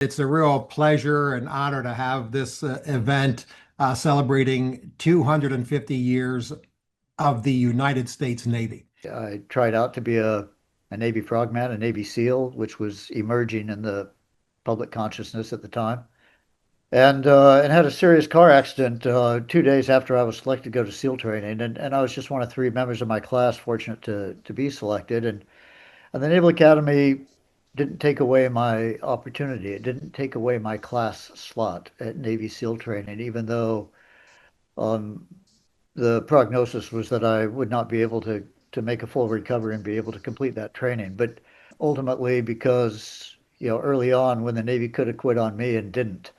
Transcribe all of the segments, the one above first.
It's a real pleasure and honor to have this event celebrating 250 years of the United States Navy. I tried out to be a Navy frogman, a Navy SEAL, which was emerging in the public consciousness at the time, and had a serious car accident 2 days after I was selected to go to SEAL training, and I was just one of three members of my class fortunate to be selected, and the Naval Academy didn't take away my opportunity. It didn't take away my class slot at Navy SEAL training, even though um, the prognosis was that I would not be able to make a full recovery and be able to complete that training. But ultimately, because early on when the Navy could have quit on me and didn't,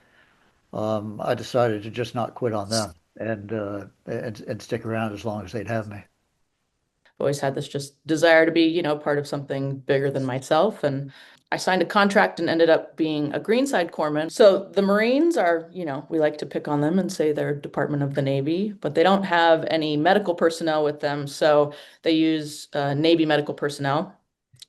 I decided to just not quit on them and stick around as long as they'd have me. Always had this just desire to be, part of something bigger than myself. And I signed a contract and ended up being a Greenside corpsman. So the Marines are, we like to pick on them and say they're Department of the Navy, but they don't have any medical personnel with them. So they use Navy medical personnel.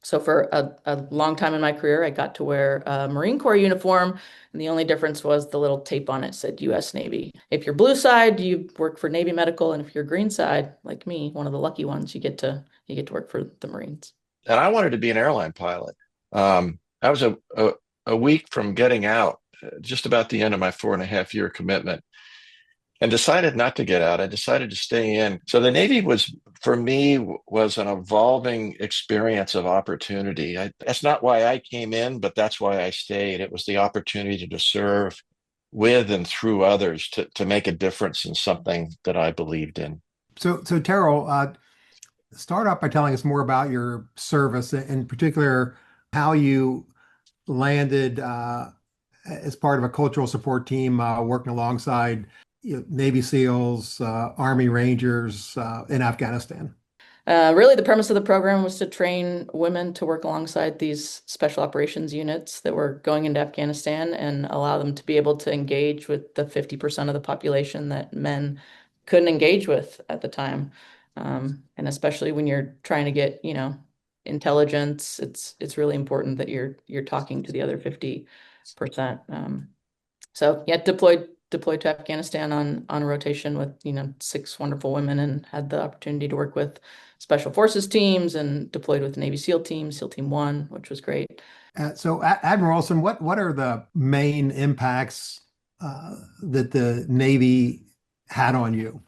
So for a long time in my career, I got to wear a Marine Corps uniform, and the only difference was the little tape on it said U.S. Navy. If you're blue side, you work for Navy Medical, and if you're green side, like me, one of the lucky ones, you get to work for the Marines. And I wanted to be an airline pilot. I was a week from getting out, just about the end of my 4.5 year commitment, and decided not to get out. I decided to stay in. So the Navy was, for me, was an evolving experience of opportunity. That's not why I came in, but that's why I stayed. It was the opportunity to serve with and through others to make a difference in something that I believed in. So Terrell, start off by telling us more about your service, in particular, how you landed as part of a cultural support team working alongside Navy SEALs, Army Rangers in Afghanistan. Really, the premise of the program was to train women to work alongside these special operations units that were going into Afghanistan and allow them to be able to engage with the 50% of the population that men couldn't engage with at the time. And especially when you're trying to get, intelligence, it's really important that you're talking to the other 50%. So yeah, deployed to Afghanistan on a rotation with, six wonderful women, and had the opportunity to work with special forces teams and deployed with the Navy SEAL team, SEAL Team 1, which was great. So, Admiral Olson, what are the main impacts that the Navy had on you?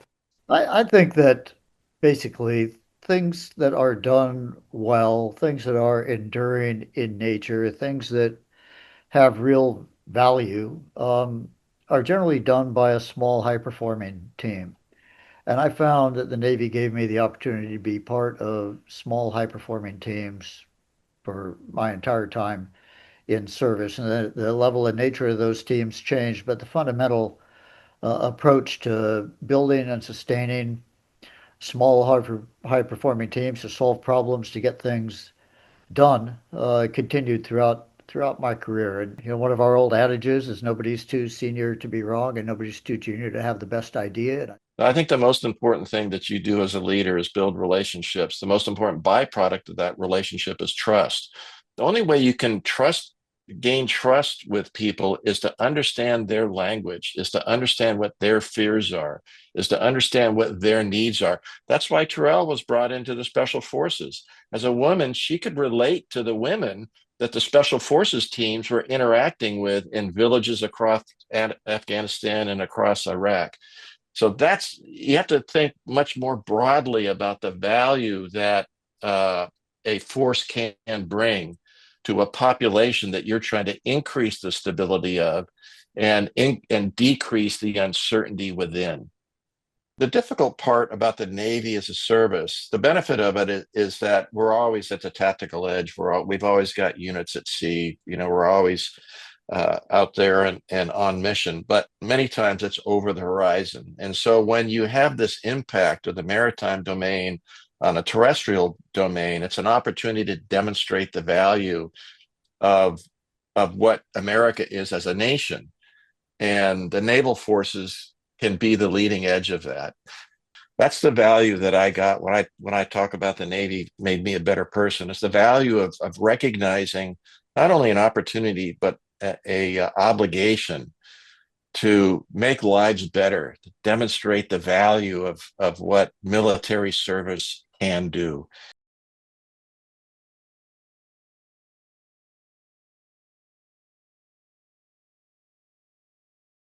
I think that basically things that are done well, things that are enduring in nature, things that have real value, are generally done by a small, high-performing team. And I found that the Navy gave me the opportunity to be part of small, high-performing teams for my entire time in service. And the level and nature of those teams changed, but the fundamental approach to building and sustaining small, high-performing teams to solve problems, to get things done, continued throughout my career. And one of our old adages is nobody's too senior to be wrong, and nobody's too junior to have the best idea. And I think the most important thing that you do as a leader is build relationships. The most important byproduct of that relationship is trust. The only way you can gain trust with people is to understand their language, is to understand what their fears are, is to understand what their needs are. That's why Terrell was brought into the Special Forces. As a woman, she could relate to the women that the Special Forces teams were interacting with in villages across Afghanistan and across Iraq. So you have to think much more broadly about the value that a force can bring to a population that you're trying to increase the stability of and decrease the uncertainty within. The difficult part about the Navy as a service, the benefit of it is that we're always at the tactical edge. We've always got units at sea. We're always out there and on mission, but many times it's over the horizon. And so when you have this impact of the maritime domain on a terrestrial domain, it's an opportunity to demonstrate the value of what America is as a nation. And the naval forces can be the leading edge of that. That's the value that I got when I talk about the Navy made me a better person. It's the value of recognizing not only an opportunity, but a obligation to make lives better, to demonstrate the value of what military service can do.